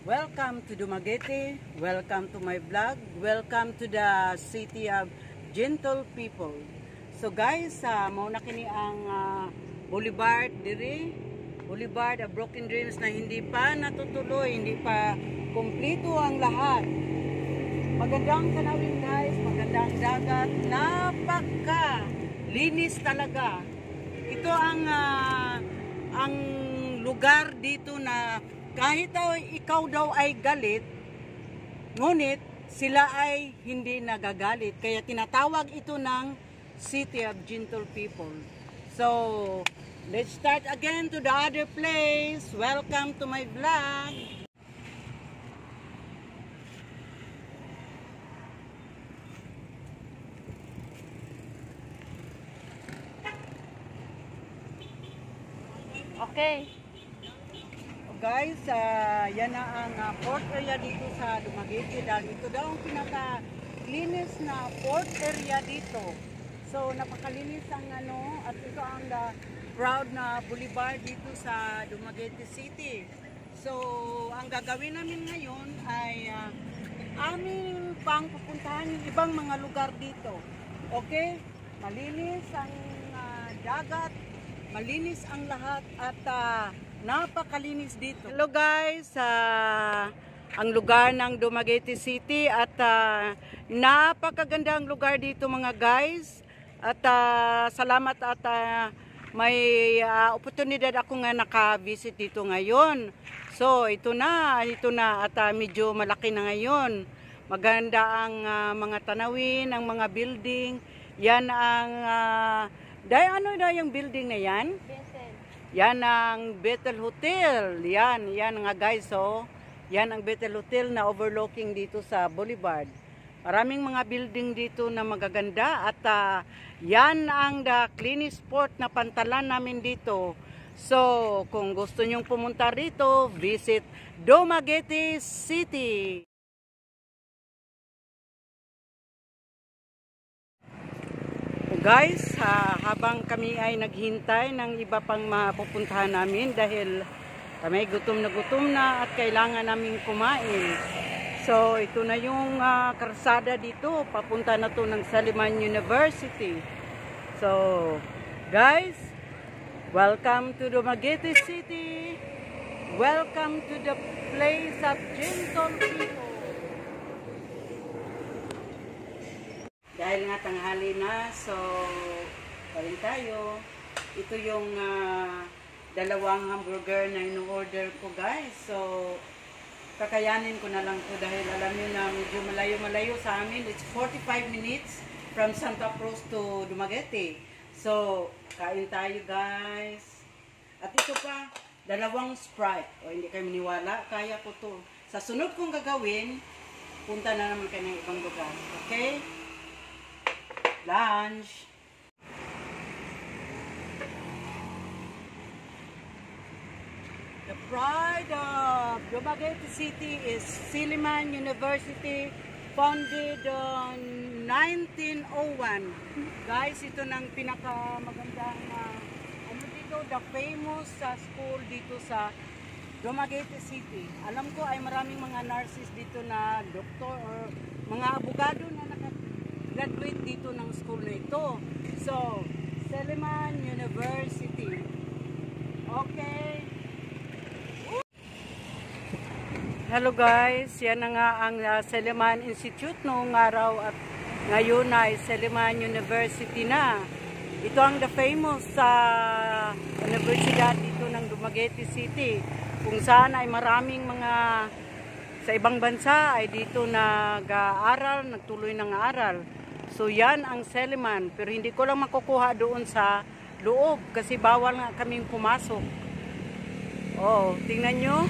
Welcome to Dumaguete, welcome to my vlog, welcome to the city of gentle people. So guys, mauna kini ang Boulevard diri, Boulevard of Broken Dreams na hindi pa natutuloy, hindi pa kumpleto ang lahat. Magandang tanawin guys, magandang dagat, napaka linis talaga. Ito ang lugar dito na kahit ikaw daw ay galit, ngunit sila ay hindi nagagalit. Kaya tinatawag ito ng City of Gentle People. So, let's start again to the other place. Welcome to my vlog. Okay. Guys, yan na ang port area dito sa Dumaguete dahil ito daw ang pinaka-linis na port area dito. So, napakalinis ang at ito ang proud na boulevard dito sa Dumaguete City. So, ang gagawin namin ngayon ay aming pang pupuntahan yung ibang mga lugar dito. Okay? Malinis ang dagat, malinis ang lahat at napakalinis dito. Hello guys, ang lugar ng Dumaguete City at napakagandang lugar dito mga guys. At salamat at may oportunidad ako nga naka-visit dito ngayon. So ito na at medyo malaki na ngayon. Maganda ang mga tanawin, ang mga building. Yan ang ano yung building na yan? Yan ang Bethel Hotel. Yan nga guys, so. Yan ang Bethel Hotel na overlooking dito sa Boulevard. Maraming mga building dito na magaganda at yan ang the cleanest port na pantalan namin dito. So, kung gusto nyong pumunta rito, visit Dumaguete City. Guys, habang kami ay naghintay ng iba pang mapupuntahan namin dahil kami gutom na at kailangan naming kumain. So, ito na yung karsada dito. Papunta na to ng Saliman University. So, guys, welcome to Dumaguete City. Welcome to the place of gentle people. Dahil nga tanghali na, so parin tayo. Ito yung dalawang hamburger na in-order ko guys. So kakayanin ko na lang to dahil alam niyo na medyo malayo-malayo sa amin. It's 45 minutes from Santa Cruz to Dumaguete. So kain tayo guys. At ito pa, dalawang Sprite. O hindi kayo maniwala, kaya ko to. Sa sunod kong gagawin, punta na naman kayo ng ibang lugar. Okay? Lunch. The pride of Dumaguete City is Saliman University, founded on 1901. Guys, ito ng pinakamagandang dito, the famous school dito sa Dumaguete City. Alam ko ay maraming mga nurses dito na doktor or mga abogado na graduate dito ng school na ito. So, Saliman University. Okay. Hello guys, yan na nga ang Saliman Institute noong araw at ngayon ay Saliman University na. Ito ang the famous universidad dito ng Dumaguete City. Kung saan ay maraming mga sa ibang bansa ay dito nag-aaral, nagtuloy ng aral. So yan ang Saliman, pero hindi ko lang makukuha doon sa loob kasi bawal nga kaming pumasok. Oh, tingnan nyo.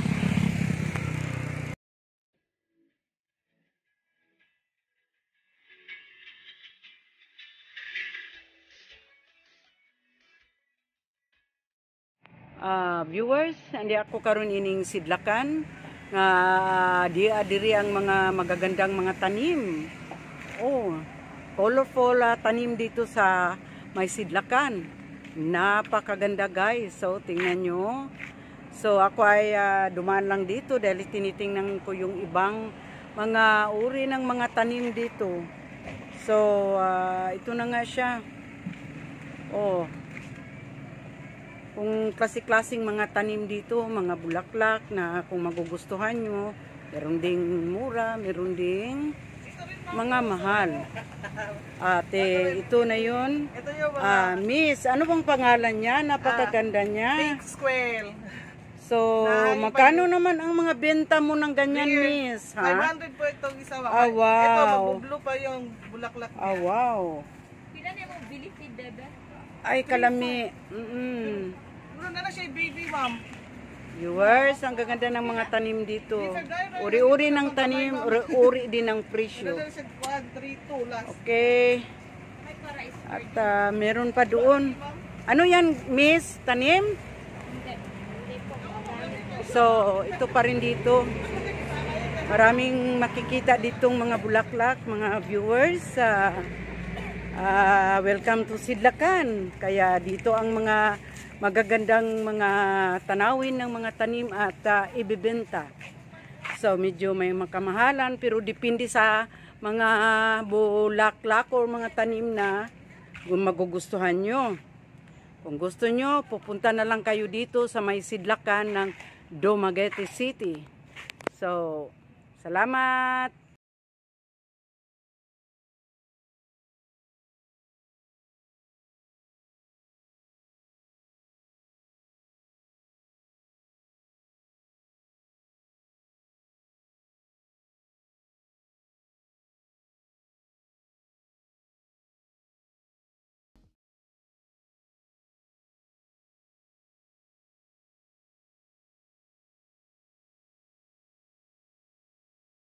Viewers, hindi ako karon ining sidlakan nga diri ang mga magagandang mga tanim. Oh, colorful tanim dito sa may sidlakan. Napakaganda guys. So tingnan nyo. So ako ay dumaan lang dito dahil tinitingnan ko yung ibang mga uri ng mga tanim dito. So ito na nga siya. Oh. Kung klase-klaseng mga tanim dito, mga bulaklak na kung magugustuhan nyo, meron ding mura, meron ding mga mahal. Ate, ito na yun. Ito yung mga Miss, ano bang pangalan niya? Napakaganda niya. pink squirrel. So, magkano naman ang mga benta mo ng ganyan, Miss? Ha? 500 po itong isa. Wow. Ito, mabublo pa yung bulaklak niya. Wow. Pila na mo bility, bebe? Ay, kalami. Puro na siya baby, ma'am. Viewers, ang gaganda ng mga tanim dito. Uri-uri ng tanim, uri din ng presyo. Ito na siya 132 last. Okay. Ay, para is At meron pa doon. Ano yan, Miss? Tanim? hindi. Hindi po. So, ito pa rin dito. Maraming makikita ditong mga bulaklak, mga viewers. Welcome to Sidlakan. Kaya dito ang mga magagandang mga tanawin ng mga tanim at ibibenta. So, medyo may makamahalan pero depende sa mga bulaklak o mga tanim na kung magugustuhan nyo. Kung gusto nyo, pupunta na lang kayo dito sa may Sidlakan ng Dumaguete City. So, salamat!